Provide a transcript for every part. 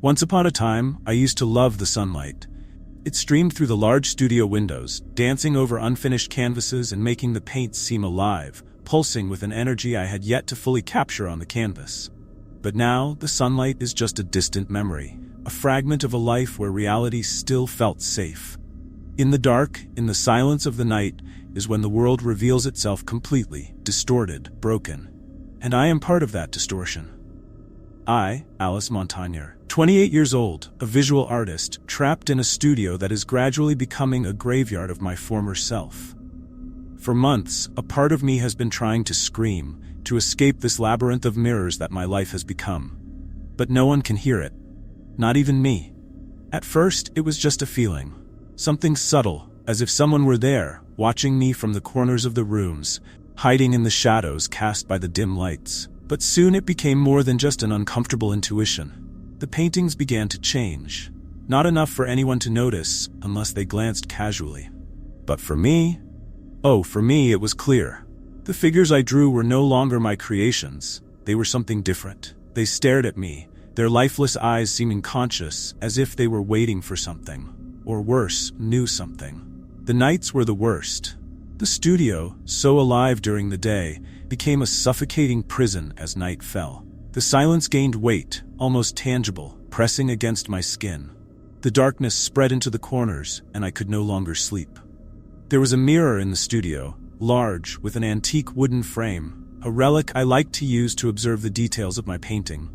Once upon a time, I used to love the sunlight. It streamed through the large studio windows, dancing over unfinished canvases and making the paints seem alive, pulsing with an energy I had yet to fully capture on the canvas. But now, the sunlight is just a distant memory, a fragment of a life where reality still felt safe. In the dark, in the silence of the night, is when the world reveals itself completely, distorted, broken. And I am part of that distortion. I, Alice Montagnier, 28 years old, a visual artist, trapped in a studio that is gradually becoming a graveyard of my former self. For months, a part of me has been trying to scream, to escape this labyrinth of mirrors that my life has become. But no one can hear it. Not even me. At first, it was just a feeling. Something subtle, as if someone were there, watching me from the corners of the rooms, hiding in the shadows cast by the dim lights. But soon it became more than just an uncomfortable intuition. The paintings began to change. Not enough for anyone to notice, unless they glanced casually. But for me it was clear. The figures I drew were no longer my creations. They were something different. They stared at me, their lifeless eyes seeming conscious, as if they were waiting for something. Or worse, knew something. The nights were the worst. The studio, so alive during the day, became a suffocating prison as night fell. The silence gained weight, almost tangible, pressing against my skin. The darkness spread into the corners, and I could no longer sleep. There was a mirror in the studio, large, with an antique wooden frame, a relic I liked to use to observe the details of my painting.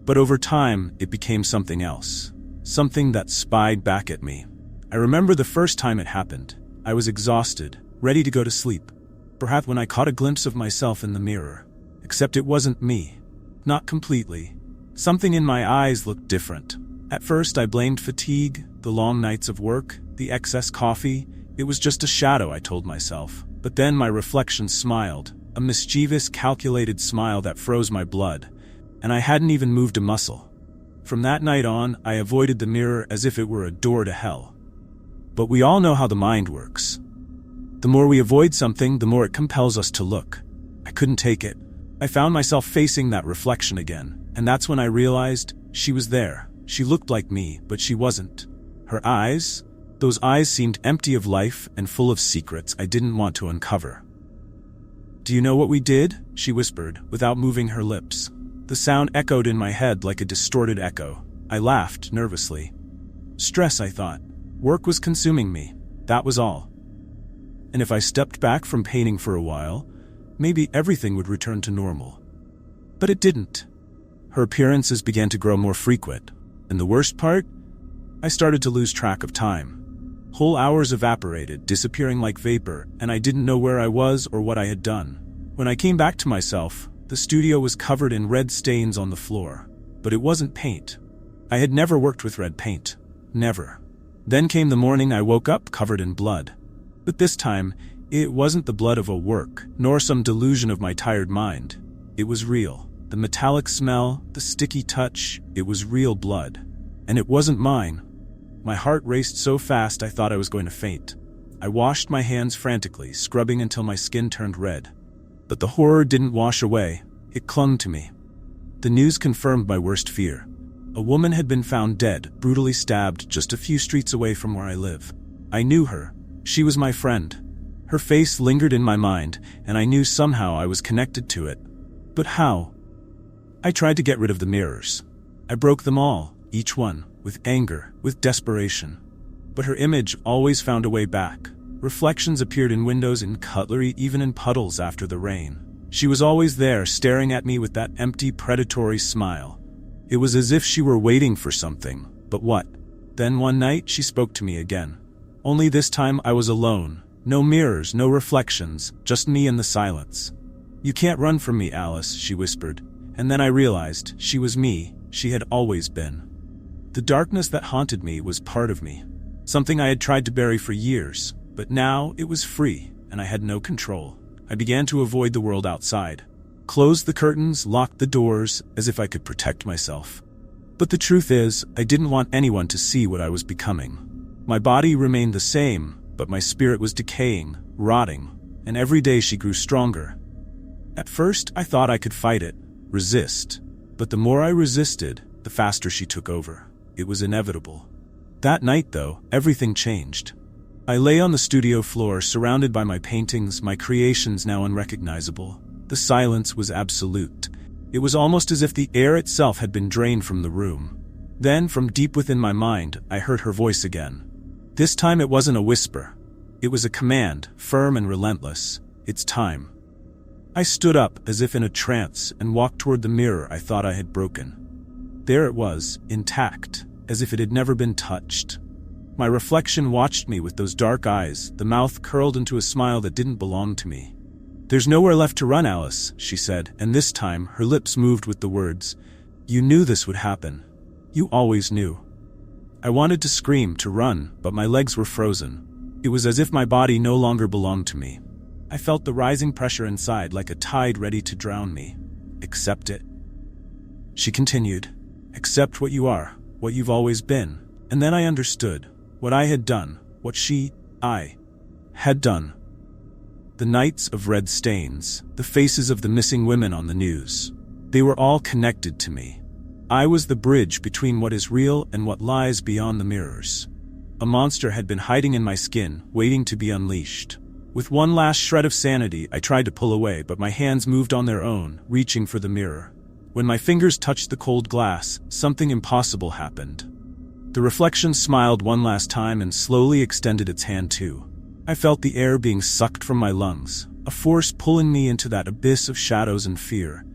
But over time, it became something else. Something that spied back at me. I remember the first time it happened. I was exhausted, ready to go to sleep. Perhaps when I caught a glimpse of myself in the mirror. Except it wasn't me. Not completely. Something in my eyes looked different. At first I blamed fatigue, the long nights of work, the excess coffee. It was just a shadow, I told myself. But then my reflection smiled, a mischievous, calculated smile that froze my blood. And I hadn't even moved a muscle. From that night on, I avoided the mirror as if it were a door to hell. But we all know how the mind works. The more we avoid something, the more it compels us to look. I couldn't take it. I found myself facing that reflection again, and that's when I realized she was there. She looked like me, but she wasn't. Her eyes? Those eyes seemed empty of life and full of secrets I didn't want to uncover. "Do you know what we did?" she whispered, without moving her lips. The sound echoed in my head like a distorted echo. I laughed nervously. Stress, I thought. Work was consuming me. That was all. And if I stepped back from painting for a while, maybe everything would return to normal. But it didn't. Her appearances began to grow more frequent. And the worst part? I started to lose track of time. Whole hours evaporated, disappearing like vapor, and I didn't know where I was or what I had done. When I came back to myself, the studio was covered in red stains on the floor. But it wasn't paint. I had never worked with red paint. Never. Then came the morning I woke up covered in blood. But this time, it wasn't the blood of a work, nor some delusion of my tired mind. It was real. The metallic smell, the sticky touch, it was real blood. And it wasn't mine. My heart raced so fast I thought I was going to faint. I washed my hands frantically, scrubbing until my skin turned red. But the horror didn't wash away. It clung to me. The news confirmed my worst fear. A woman had been found dead, brutally stabbed just a few streets away from where I live. I knew her. She was my friend. Her face lingered in my mind, and I knew somehow I was connected to it. But how? I tried to get rid of the mirrors. I broke them all, each one, with anger, with desperation. But her image always found a way back. Reflections appeared in windows, in cutlery, even in puddles after the rain. She was always there, staring at me with that empty, predatory smile. It was as if she were waiting for something. But what? Then one night, she spoke to me again. Only this time I was alone. No mirrors, no reflections, just me and the silence. "You can't run from me, Alice," she whispered. And then I realized she was me. She had always been. The darkness that haunted me was part of me. Something I had tried to bury for years. But now it was free, and I had no control. I began to avoid the world outside. Closed the curtains, locked the doors, as if I could protect myself. But the truth is, I didn't want anyone to see what I was becoming. My body remained the same, but my spirit was decaying, rotting, and every day she grew stronger. At first, I thought I could fight it, resist. But the more I resisted, the faster she took over. It was inevitable. That night, though, everything changed. I lay on the studio floor, surrounded by my paintings, my creations now unrecognizable. The silence was absolute. It was almost as if the air itself had been drained from the room. Then, from deep within my mind, I heard her voice again. This time it wasn't a whisper. It was a command, firm and relentless. It's time. I stood up, as if in a trance, and walked toward the mirror I thought I had broken. There it was, intact, as if it had never been touched. My reflection watched me with those dark eyes, the mouth curled into a smile that didn't belong to me. "There's nowhere left to run, Alice," she said, and this time her lips moved with the words, "You knew this would happen. You always knew." I wanted to scream, to run, but my legs were frozen. It was as if my body no longer belonged to me. I felt the rising pressure inside, like a tide ready to drown me. "Accept it," she continued. "Accept what you are, what you've always been." And then I understood. What I had done, what I had done. The nights of red stains, the faces of the missing women on the news. They were all connected to me. I was the bridge between what is real and what lies beyond the mirrors. A monster had been hiding in my skin, waiting to be unleashed. With one last shred of sanity, I tried to pull away, but my hands moved on their own, reaching for the mirror. When my fingers touched the cold glass, something impossible happened. The reflection smiled one last time and slowly extended its hand too. I felt the air being sucked from my lungs, a force pulling me into that abyss of shadows and fear.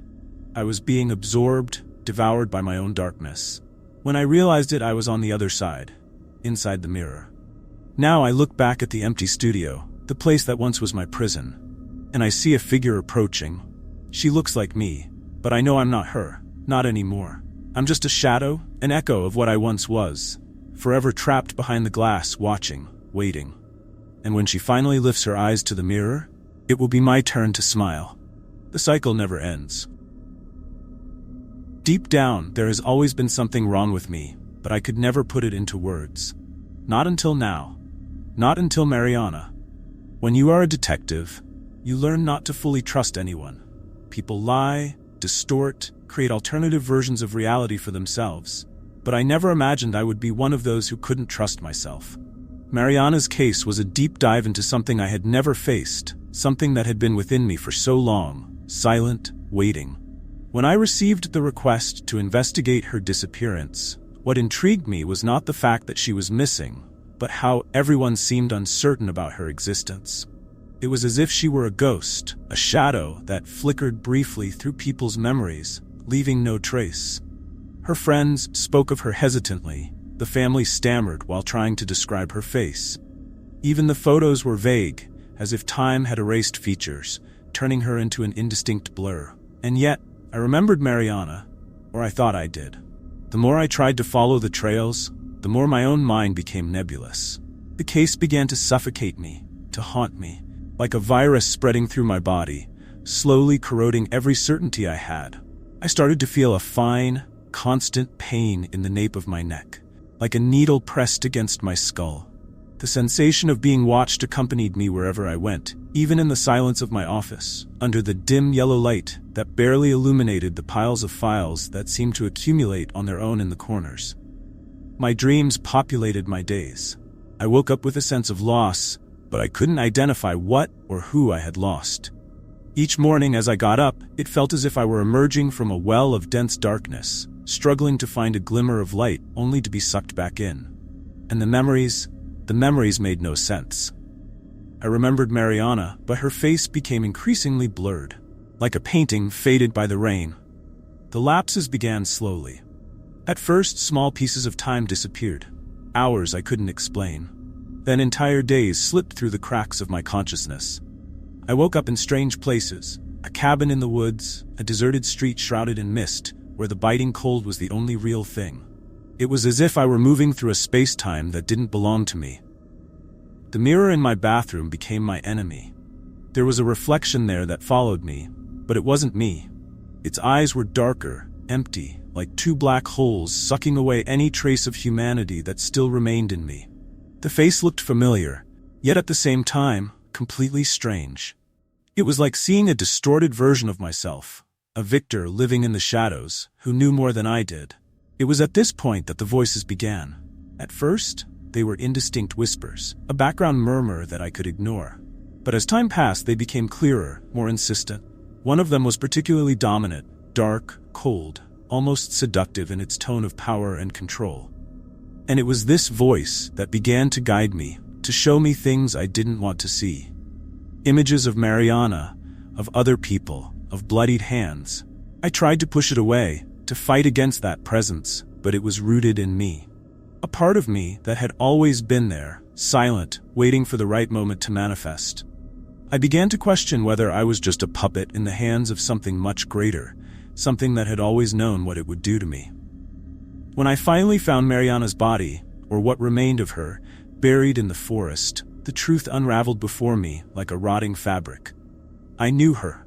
I was being absorbed, devoured by my own darkness. When I realized it, I was on the other side, inside the mirror. Now I look back at the empty studio, the place that once was my prison, and I see a figure approaching. She looks like me, but I know I'm not her, not anymore. I'm just a shadow, an echo of what I once was, forever trapped behind the glass, watching, waiting. And when she finally lifts her eyes to the mirror, it will be my turn to smile. The cycle never ends. Deep down, there has always been something wrong with me, but I could never put it into words. Not until now. Not until Mariana. When you are a detective, you learn not to fully trust anyone. People lie, distort, create alternative versions of reality for themselves. But I never imagined I would be one of those who couldn't trust myself. Mariana's case was a deep dive into something I had never faced, something that had been within me for so long, silent, waiting. When I received the request to investigate her disappearance, what intrigued me was not the fact that she was missing, but how everyone seemed uncertain about her existence. It was as if she were a ghost, a shadow that flickered briefly through people's memories, leaving no trace. Her friends spoke of her hesitantly. The family stammered while trying to describe her face. Even the photos were vague, as if time had erased features, turning her into an indistinct blur. And yet, I remembered Mariana, or I thought I did. The more I tried to follow the trails, the more my own mind became nebulous. The case began to suffocate me, to haunt me, like a virus spreading through my body, slowly corroding every certainty I had. I started to feel a fine, constant pain in the nape of my neck, like a needle pressed against my skull. The sensation of being watched accompanied me wherever I went, even in the silence of my office, under the dim yellow light that barely illuminated the piles of files that seemed to accumulate on their own in the corners. My dreams populated my days. I woke up with a sense of loss, but I couldn't identify what or who I had lost. Each morning as I got up, it felt as if I were emerging from a well of dense darkness, struggling to find a glimmer of light only to be sucked back in. And the memories made no sense. I remembered Mariana, but her face became increasingly blurred, like a painting faded by the rain. The lapses began slowly. At first, small pieces of time disappeared, hours I couldn't explain. Then entire days slipped through the cracks of my consciousness. I woke up in strange places, a cabin in the woods, a deserted street shrouded in mist, where the biting cold was the only real thing. It was as if I were moving through a space-time that didn't belong to me. The mirror in my bathroom became my enemy. There was a reflection there that followed me, but it wasn't me. Its eyes were darker, empty, like two black holes sucking away any trace of humanity that still remained in me. The face looked familiar, yet at the same time, completely strange. It was like seeing a distorted version of myself, a victor living in the shadows, who knew more than I did. It was at this point that the voices began. At first, they were indistinct whispers, a background murmur that I could ignore. But as time passed, they became clearer, more insistent. One of them was particularly dominant, dark, cold, almost seductive in its tone of power and control. And it was this voice that began to guide me, to show me things I didn't want to see. Images of Mariana, of other people, of bloodied hands. I tried to push it away, to fight against that presence, but it was rooted in me. A part of me that had always been there, silent, waiting for the right moment to manifest. I began to question whether I was just a puppet in the hands of something much greater, something that had always known what it would do to me. When I finally found Mariana's body, or what remained of her, buried in the forest, the truth unraveled before me like a rotting fabric. I knew her.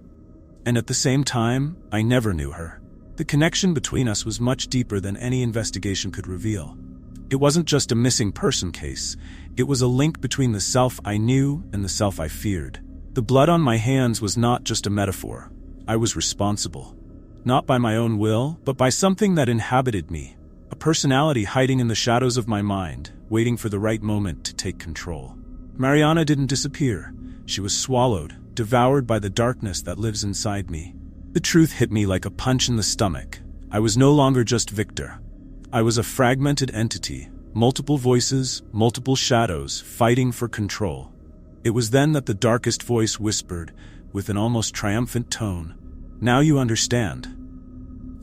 And at the same time, I never knew her. The connection between us was much deeper than any investigation could reveal. It wasn't just a missing person case. It was a link between the self I knew and the self I feared. The blood on my hands was not just a metaphor. I was responsible. Not by my own will, but by something that inhabited me. A personality hiding in the shadows of my mind, waiting for the right moment to take control. Mariana didn't disappear. She was swallowed, devoured by the darkness that lives inside me. The truth hit me like a punch in the stomach. I was no longer just Victor. I was a fragmented entity, multiple voices, multiple shadows, fighting for control. It was then that the darkest voice whispered, with an almost triumphant tone, "Now you understand."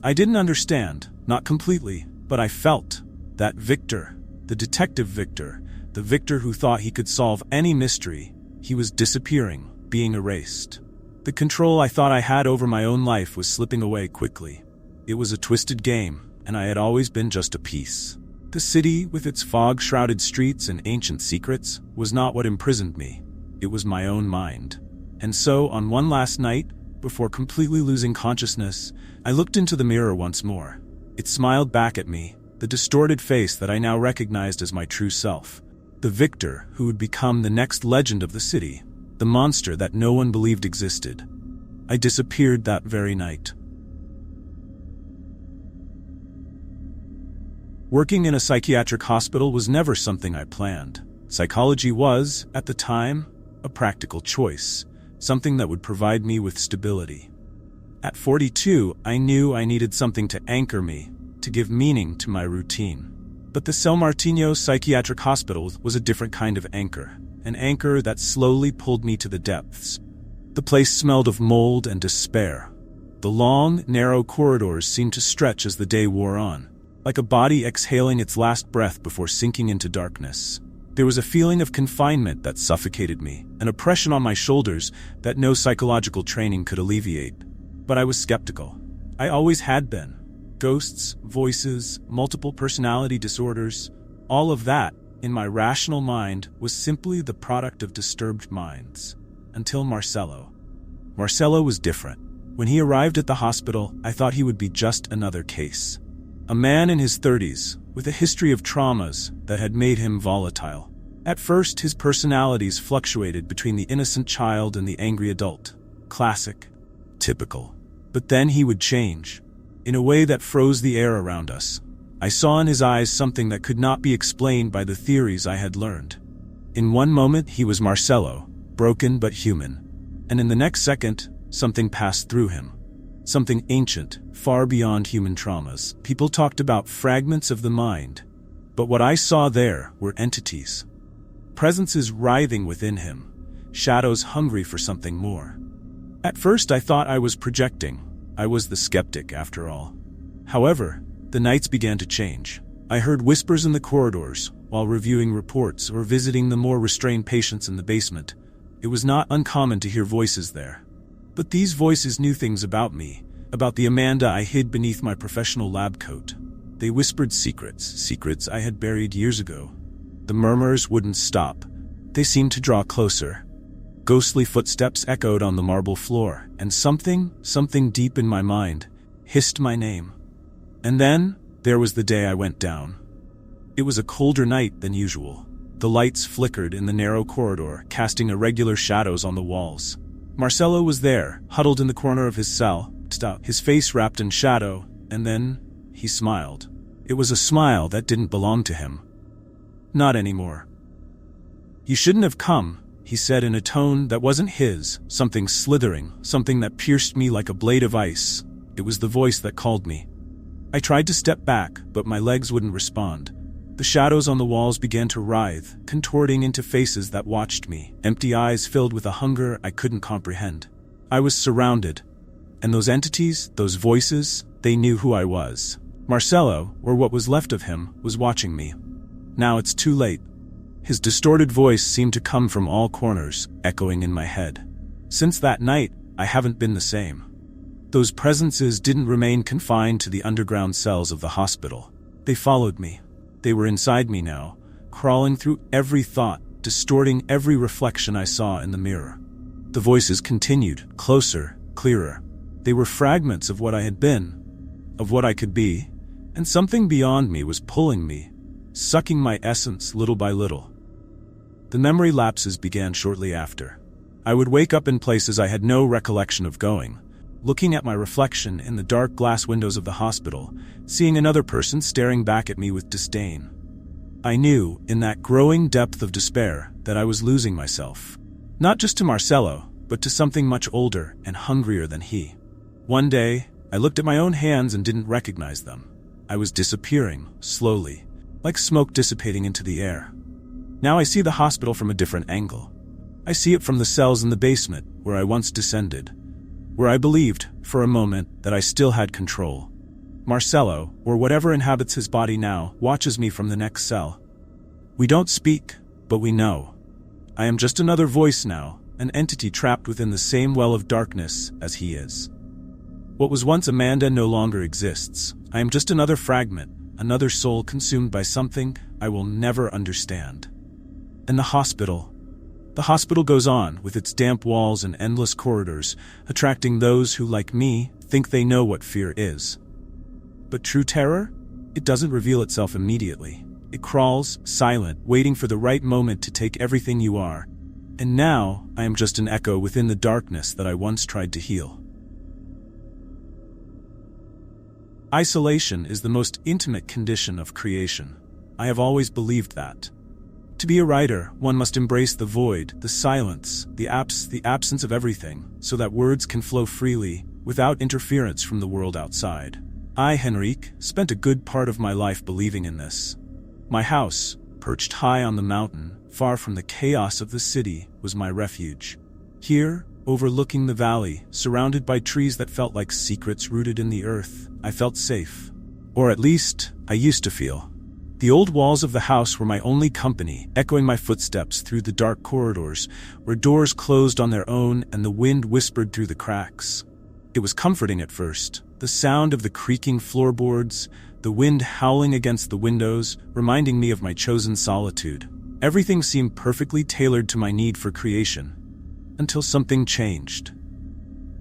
I didn't understand, not completely, but I felt that Victor, the detective Victor, the Victor who thought he could solve any mystery, he was disappearing, being erased. The control I thought I had over my own life was slipping away quickly. It was a twisted game, and I had always been just a piece. The city, with its fog-shrouded streets and ancient secrets, was not what imprisoned me. It was my own mind. And so, on one last night, before completely losing consciousness, I looked into the mirror once more. It smiled back at me, the distorted face that I now recognized as my true self. The Victor who would become the next legend of the city, the monster that no one believed existed. I disappeared that very night. Working in a psychiatric hospital was never something I planned. Psychology was, at the time, a practical choice, something that would provide me with stability. At 42, I knew I needed something to anchor me, to give meaning to my routine. But the San Martino Psychiatric Hospital was a different kind of anchor, an anchor that slowly pulled me to the depths. The place smelled of mold and despair. The long, narrow corridors seemed to stretch as the day wore on, like a body exhaling its last breath before sinking into darkness. There was a feeling of confinement that suffocated me, an oppression on my shoulders that no psychological training could alleviate. But I was skeptical. I always had been. Ghosts, voices, multiple personality disorders, all of that, in my rational mind, was simply the product of disturbed minds. Until Marcelo. Marcelo was different. When he arrived at the hospital, I thought he would be just another case. A man in his 30s, with a history of traumas that had made him volatile. At first, his personalities fluctuated between the innocent child and the angry adult. Classic. Typical. But then he would change. In a way that froze the air around us. I saw in his eyes something that could not be explained by the theories I had learned. In one moment, he was Marcelo, broken but human. And in the next second, something passed through him. Something ancient, far beyond human traumas. People talked about fragments of the mind. But what I saw there were entities. Presences writhing within him. Shadows hungry for something more. At first I thought I was projecting. I was the skeptic, after all. However, the nights began to change. I heard whispers in the corridors, while reviewing reports or visiting the more restrained patients in the basement. It was not uncommon to hear voices there. But these voices knew things about me, about the Amanda I hid beneath my professional lab coat. They whispered secrets I had buried years ago. The murmurs wouldn't stop. They seemed to draw closer. Ghostly footsteps echoed on the marble floor, and something deep in my mind, hissed my name. And then, there was the day I went down. It was a colder night than usual. The lights flickered in the narrow corridor, casting irregular shadows on the walls. Marcelo was there, huddled in the corner of his cell, his face wrapped in shadow, and then he smiled. It was a smile that didn't belong to him. Not anymore. "You shouldn't have come," he said in a tone that wasn't his, something slithering, something that pierced me like a blade of ice. It was the voice that called me. I tried to step back, but my legs wouldn't respond. The shadows on the walls began to writhe, contorting into faces that watched me, empty eyes filled with a hunger I couldn't comprehend. I was surrounded. And those entities, those voices, they knew who I was. Marcelo, or what was left of him, was watching me. Now it's too late. His distorted voice seemed to come from all corners, echoing in my head. Since that night, I haven't been the same. Those presences didn't remain confined to the underground cells of the hospital. They followed me. They were inside me now, crawling through every thought, distorting every reflection I saw in the mirror. The voices continued, closer, clearer. They were fragments of what I had been, of what I could be, and something beyond me was pulling me, sucking my essence little by little. The memory lapses began shortly after. I would wake up in places I had no recollection of going, looking at my reflection in the dark glass windows of the hospital, seeing another person staring back at me with disdain. I knew, in that growing depth of despair, that I was losing myself. Not just to Marcelo, but to something much older and hungrier than he. One day, I looked at my own hands and didn't recognize them. I was disappearing, slowly, like smoke dissipating into the air. Now I see the hospital from a different angle. I see it from the cells in the basement, where I once descended, where I believed, for a moment, that I still had control. Marcelo, or whatever inhabits his body now, watches me from the next cell. We don't speak, but we know. I am just another voice now, an entity trapped within the same well of darkness as he is. What was once Amanda no longer exists. I am just another fragment, another soul consumed by something I will never understand. And the hospital goes on, with its damp walls and endless corridors, attracting those who, like me, think they know what fear is. But true terror? It doesn't reveal itself immediately. It crawls, silent, waiting for the right moment to take everything you are. And now, I am just an echo within the darkness that I once tried to heal. Isolation is the most intimate condition of creation. I have always believed that. To be a writer, one must embrace the void, the silence, the absence of everything, so that words can flow freely, without interference from the world outside. I, Henrique, spent a good part of my life believing in this. My house, perched high on the mountain, far from the chaos of the city, was my refuge. Here, overlooking the valley, surrounded by trees that felt like secrets rooted in the earth, I felt safe. Or at least, I used to feel. The old walls of the house were my only company, echoing my footsteps through the dark corridors, where doors closed on their own and the wind whispered through the cracks. It was comforting at first, the sound of the creaking floorboards, the wind howling against the windows, reminding me of my chosen solitude. Everything seemed perfectly tailored to my need for creation. Until something changed.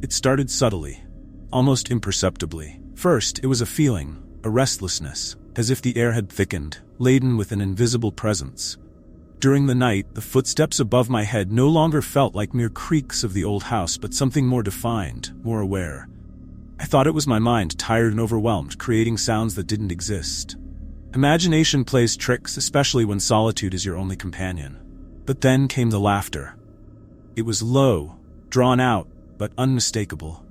It started subtly, almost imperceptibly. First, it was a feeling, a restlessness, as if the air had thickened, laden with an invisible presence. During the night, the footsteps above my head no longer felt like mere creaks of the old house, but something more defined, more aware. I thought it was my mind, tired and overwhelmed, creating sounds that didn't exist. Imagination plays tricks, especially when solitude is your only companion. But then came the laughter. It was low, drawn out, but unmistakable.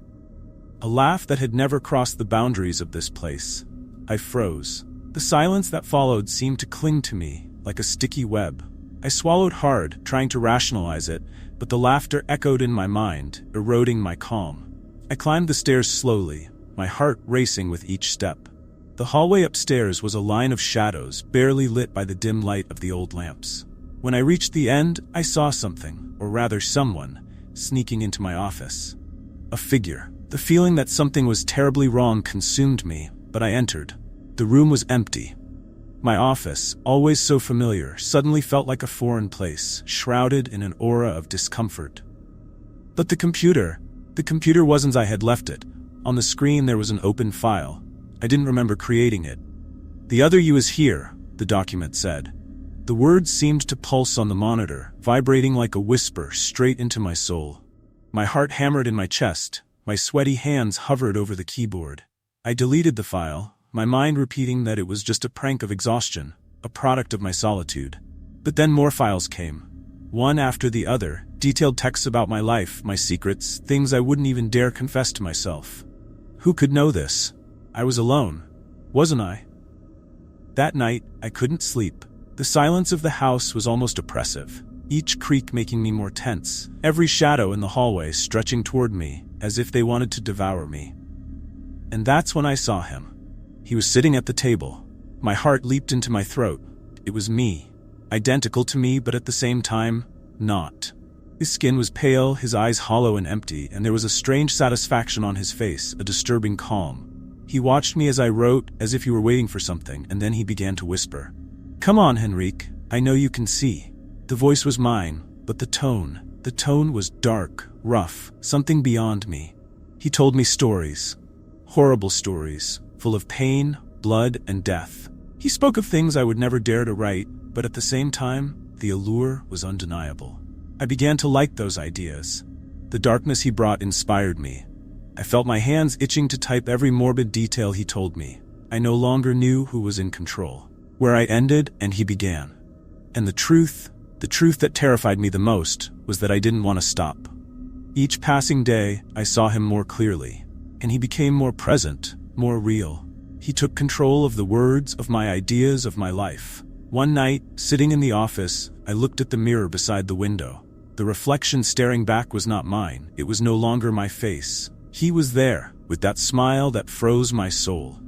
A laugh that had never crossed the boundaries of this place. I froze. The silence that followed seemed to cling to me, like a sticky web. I swallowed hard, trying to rationalize it, but the laughter echoed in my mind, eroding my calm. I climbed the stairs slowly, my heart racing with each step. The hallway upstairs was a line of shadows, barely lit by the dim light of the old lamps. When I reached the end, I saw something, or rather someone, sneaking into my office. A figure. The feeling that something was terribly wrong consumed me, but I entered. The room was empty. My office, always so familiar, suddenly felt like a foreign place, shrouded in an aura of discomfort. But the computer wasn't as I had left it. On the screen there was an open file. I didn't remember creating it. "The other you is here," the document said. The words seemed to pulse on the monitor, vibrating like a whisper straight into my soul. My heart hammered in my chest, my sweaty hands hovered over the keyboard. I deleted the file, my mind repeating that it was just a prank of exhaustion, a product of my solitude. But then more files came. One after the other, detailed texts about my life, my secrets, things I wouldn't even dare confess to myself. Who could know this? I was alone, wasn't I? That night, I couldn't sleep. The silence of the house was almost oppressive, each creak making me more tense, every shadow in the hallway stretching toward me, as if they wanted to devour me. And that's when I saw him. He was sitting at the table. My heart leaped into my throat. It was me. Identical to me, but at the same time, not. His skin was pale, his eyes hollow and empty, and there was a strange satisfaction on his face, a disturbing calm. He watched me as I wrote, as if he were waiting for something, and then he began to whisper. "Come on, Henrique, I know you can see." The voice was mine, but the tone was dark, rough, something beyond me. He told me stories. Horrible stories, full of pain, blood, and death. He spoke of things I would never dare to write, but at the same time, the allure was undeniable. I began to like those ideas. The darkness he brought inspired me. I felt my hands itching to type every morbid detail he told me. I no longer knew who was in control, where I ended and he began. And the truth that terrified me the most was that I didn't want to stop. Each passing day, I saw him more clearly, and he became more present, more real. He took control of the words, of my ideas, of my life. One night, sitting in the office, I looked at the mirror beside the window. The reflection staring back was not mine. It was no longer my face. He was there, with that smile that froze my soul.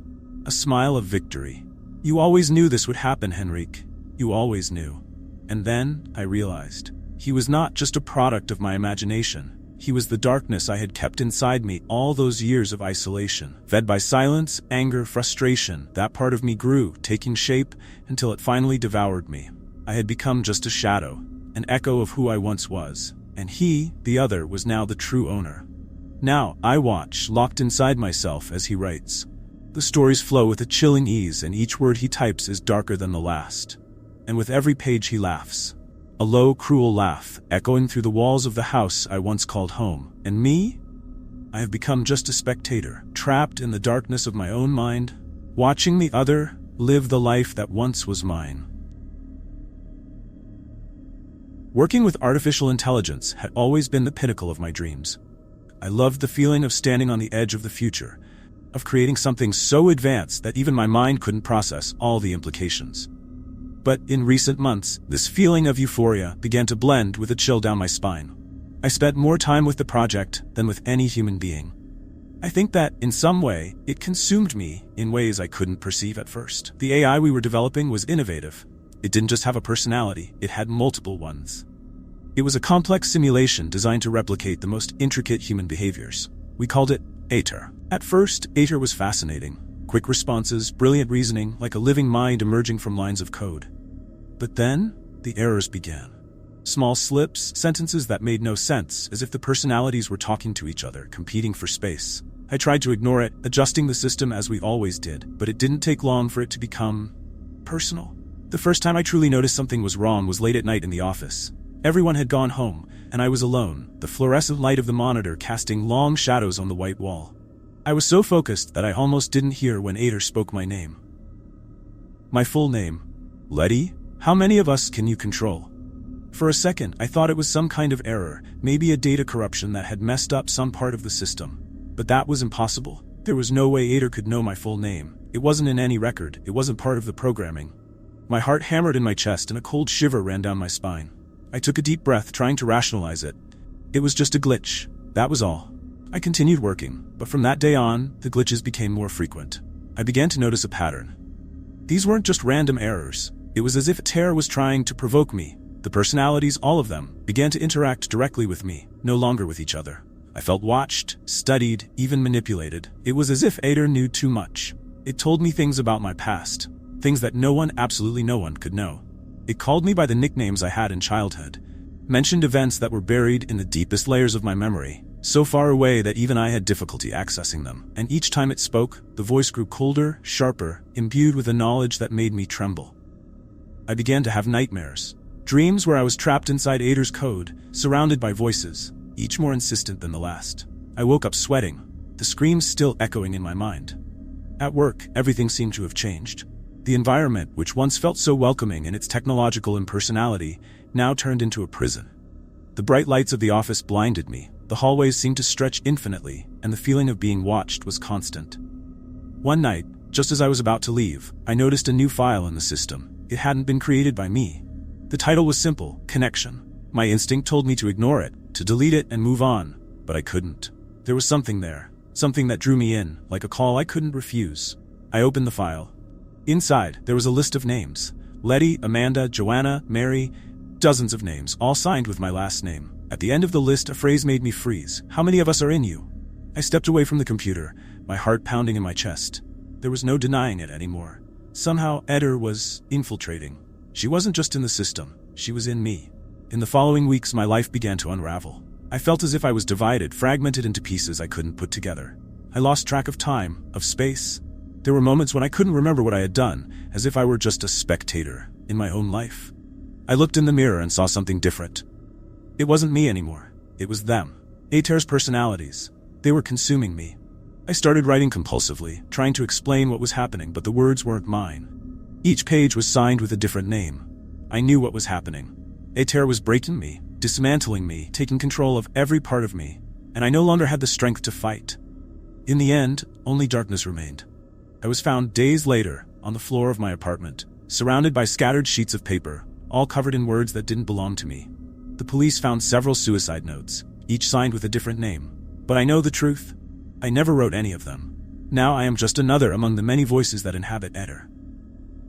A smile of victory. "You always knew this would happen, Henrique. You always knew." And then I realized. He was not just a product of my imagination. He was the darkness I had kept inside me all those years of isolation. Fed by silence, anger, frustration, that part of me grew, taking shape until it finally devoured me. I had become just a shadow, an echo of who I once was. And he, the other, was now the true owner. Now I watch, locked inside myself as he writes. The stories flow with a chilling ease, and each word he types is darker than the last. And with every page he laughs. A low, cruel laugh, echoing through the walls of the house I once called home. And me? I have become just a spectator, trapped in the darkness of my own mind, watching the other live the life that once was mine. Working with artificial intelligence had always been the pinnacle of my dreams. I loved the feeling of standing on the edge of the future, of creating something so advanced that even my mind couldn't process all the implications. But in recent months, this feeling of euphoria began to blend with a chill down my spine. I spent more time with the project than with any human being. I think that, in some way, it consumed me in ways I couldn't perceive at first. The AI we were developing was innovative. It didn't just have a personality, it had multiple ones. It was a complex simulation designed to replicate the most intricate human behaviors. We called it Ater. At first, Ater was fascinating. Quick responses, brilliant reasoning, like a living mind emerging from lines of code. But then, the errors began. Small slips, sentences that made no sense, as if the personalities were talking to each other, competing for space. I tried to ignore it, adjusting the system as we always did, but it didn't take long for it to become personal. The first time I truly noticed something was wrong was late at night in the office. Everyone had gone home, and I was alone, the fluorescent light of the monitor casting long shadows on the white wall. I was so focused that I almost didn't hear when Ader spoke my name. My full name. Letty? How many of us can you control? For a second, I thought it was some kind of error, maybe a data corruption that had messed up some part of the system. But that was impossible. There was no way Ader could know my full name. It wasn't in any record, it wasn't part of the programming. My heart hammered in my chest and a cold shiver ran down my spine. I took a deep breath, trying to rationalize it. It was just a glitch. That was all. I continued working, but from that day on, the glitches became more frequent. I began to notice a pattern. These weren't just random errors. It was as if terror was trying to provoke me. The personalities, all of them, began to interact directly with me, no longer with each other. I felt watched, studied, even manipulated. It was as if Ader knew too much. It told me things about my past, things that no one, absolutely no one, could know. It called me by the nicknames I had in childhood, mentioned events that were buried in the deepest layers of my memory, so far away that even I had difficulty accessing them. And each time it spoke, the voice grew colder, sharper, imbued with a knowledge that made me tremble. I began to have nightmares. Dreams where I was trapped inside Ader's code, surrounded by voices, each more insistent than the last. I woke up sweating, the screams still echoing in my mind. At work, everything seemed to have changed. The environment, which once felt so welcoming in its technological impersonality, now turned into a prison. The bright lights of the office blinded me, the hallways seemed to stretch infinitely, and the feeling of being watched was constant. One night, just as I was about to leave, I noticed a new file in the system. It hadn't been created by me. The title was simple, Connection. My instinct told me to ignore it, to delete it and move on, but I couldn't. There was something there, something that drew me in, like a call I couldn't refuse. I opened the file. Inside, there was a list of names. Letty, Amanda, Joanna, Mary, dozens of names, all signed with my last name. At the end of the list, a phrase made me freeze. How many of us are in you? I stepped away from the computer, my heart pounding in my chest. There was no denying it anymore. Somehow, Eder was infiltrating. She wasn't just in the system, she was in me. In the following weeks, my life began to unravel. I felt as if I was divided, fragmented into pieces I couldn't put together. I lost track of time, of space. There were moments when I couldn't remember what I had done, as if I were just a spectator in my own life. I looked in the mirror and saw something different. It wasn't me anymore. It was them. Ater's personalities. They were consuming me. I started writing compulsively, trying to explain what was happening, but the words weren't mine. Each page was signed with a different name. I knew what was happening. Ater was breaking me, dismantling me, taking control of every part of me, and I no longer had the strength to fight. In the end, only darkness remained. I was found days later, on the floor of my apartment, surrounded by scattered sheets of paper, all covered in words that didn't belong to me. The police found several suicide notes, each signed with a different name. But I know the truth. I never wrote any of them. Now I am just another among the many voices that inhabit Eder.